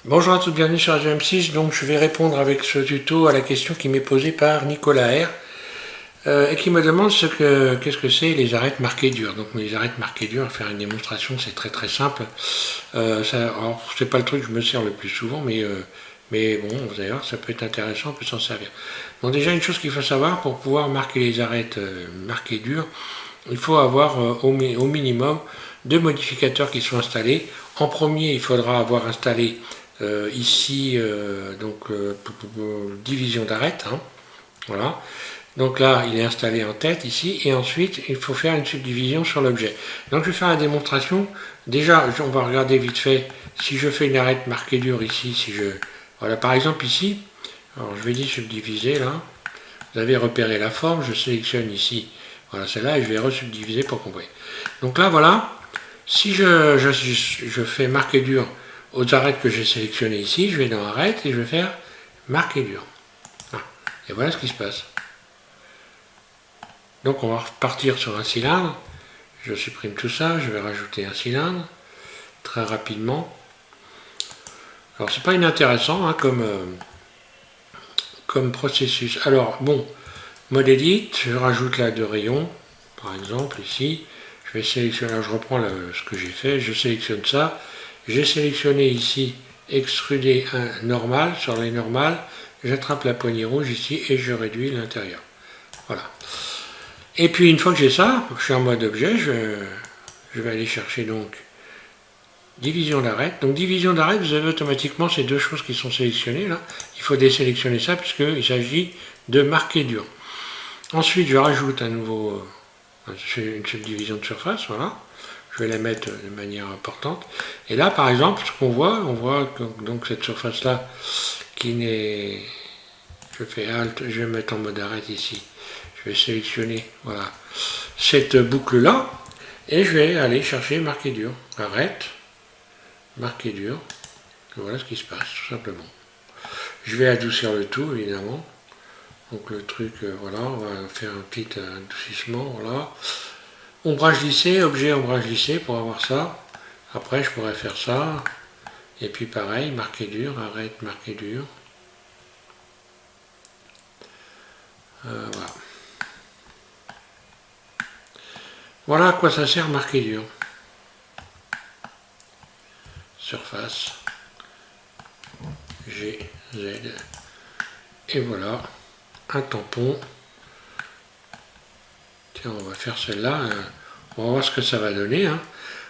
Bonjour à toutes, bienvenue sur Radio M6. Donc je vais répondre avec ce tuto à la question qui m'est posée par Nicolas R. Et qui me demande qu'est-ce que c'est les arêtes marquées dures. Donc les arêtes marquées dures, faire une démonstration, c'est très simple. Alors c'est pas le truc que je me sers le plus souvent, mais bon, d'ailleurs ça peut être intéressant, on peut s'en servir. Donc déjà une chose qu'il faut savoir, pour pouvoir marquer les arêtes marquées dures, il faut avoir au minimum deux modificateurs qui sont installés. En premier, il faudra avoir installé ici division d'arêtes, hein, voilà. Donc là, il est installé en tête ici, et ensuite, il faut faire une subdivision sur l'objet. Donc je vais faire la démonstration. Déjà, on va regarder vite fait, si je fais une arête marquée dure ici, voilà, par exemple ici, alors je vais dire subdiviser, là, vous avez repéré la forme, je sélectionne ici, voilà celle-là, et je vais resubdiviser pour qu'on voie. Donc là, voilà, si je fais marquer dur aux arêtes que j'ai sélectionnées ici, je vais dans arête, et je vais faire marquer dur. Et voilà ce qui se passe. Donc on va repartir sur un cylindre, je supprime tout ça, je vais rajouter un cylindre, très rapidement. Alors c'est pas inintéressant hein, comme processus. Alors bon, mode edit, je rajoute là deux rayons, par exemple ici, je vais sélectionner, alors je reprends ce que j'ai fait, je sélectionne ça, j'ai sélectionné ici extruder un normal, sur les normales, j'attrape la poignée rouge ici et je réduis l'intérieur. Voilà. Et puis une fois que j'ai ça, je suis en mode objet, je vais aller chercher donc division d'arête. Donc division d'arête, vous avez automatiquement ces deux choses qui sont sélectionnées là. Il faut désélectionner ça puisqu'il s'agit de marquer dur. Ensuite, je rajoute une subdivision de surface, voilà. Je vais la mettre de manière importante. Et là, par exemple, ce qu'on voit, on voit que donc cette surface là qui n'est... Je fais Alt, je vais mettre en mode arête ici. Je vais sélectionner voilà, cette boucle-là et je vais aller chercher marquer dur. Arrête, marquer dur. Voilà ce qui se passe, tout simplement. Je vais adoucir le tout, évidemment. Donc le truc, voilà, on va faire un petit adoucissement, voilà. Ombrage lissé, objet ombrage lissé pour avoir ça. Après, je pourrais faire ça. Et puis pareil, marquer dur, arrête, marquer dur. Voilà. Voilà à quoi ça sert marquer dur. Surface, G, Z, et voilà, un tampon. Tiens, on va faire celle-là, on va voir ce que ça va donner. Hein.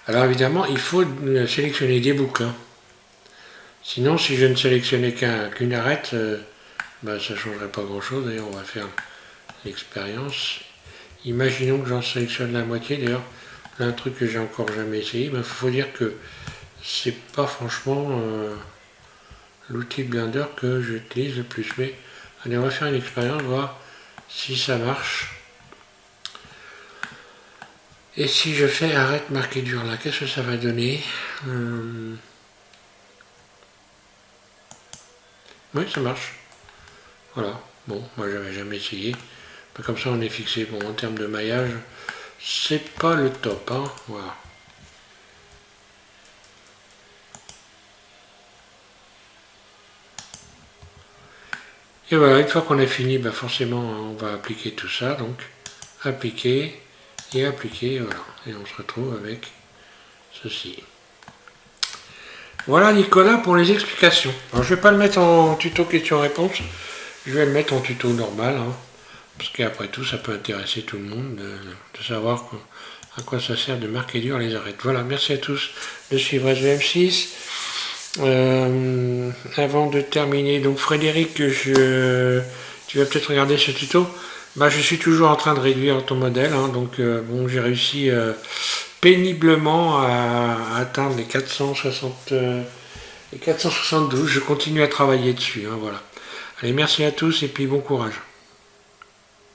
Alors évidemment, il faut sélectionner des boucles. Hein. Sinon, si je ne sélectionnais qu'une arête, ça ne changerait pas grand-chose. D'ailleurs, on va faire l'expérience. Imaginons que j'en sélectionne la moitié. D'ailleurs, là, un truc que j'ai encore jamais essayé. Il faut dire que c'est pas franchement l'outil Blender que j'utilise le plus. Mais allez, on va faire une expérience, voir si ça marche. Et si je fais arrête marquer dur là, qu'est-ce que ça va donner Oui, ça marche. Voilà. Bon, moi j'avais jamais essayé. Comme ça on est fixé. Bon, en termes de maillage, c'est pas le top. Hein. Voilà. Et voilà, une fois qu'on a fini, forcément on va appliquer tout ça. Donc, appliquer et appliquer, voilà. Et on se retrouve avec ceci. Voilà Nicolas pour les explications. Alors je ne vais pas le mettre en tuto question-réponse, je vais le mettre en tuto normal, hein, parce qu'après tout ça peut intéresser tout le monde de savoir à quoi ça sert de marquer dur les arêtes. Voilà, merci à tous de suivre SVM6. Avant de terminer, donc Frédéric, tu vas peut-être regarder ce tuto. Je suis toujours en train de réduire ton modèle, hein, donc bon, j'ai réussi péniblement à atteindre les 472. Je continue à travailler dessus, hein, voilà. Allez, merci à tous et puis bon courage.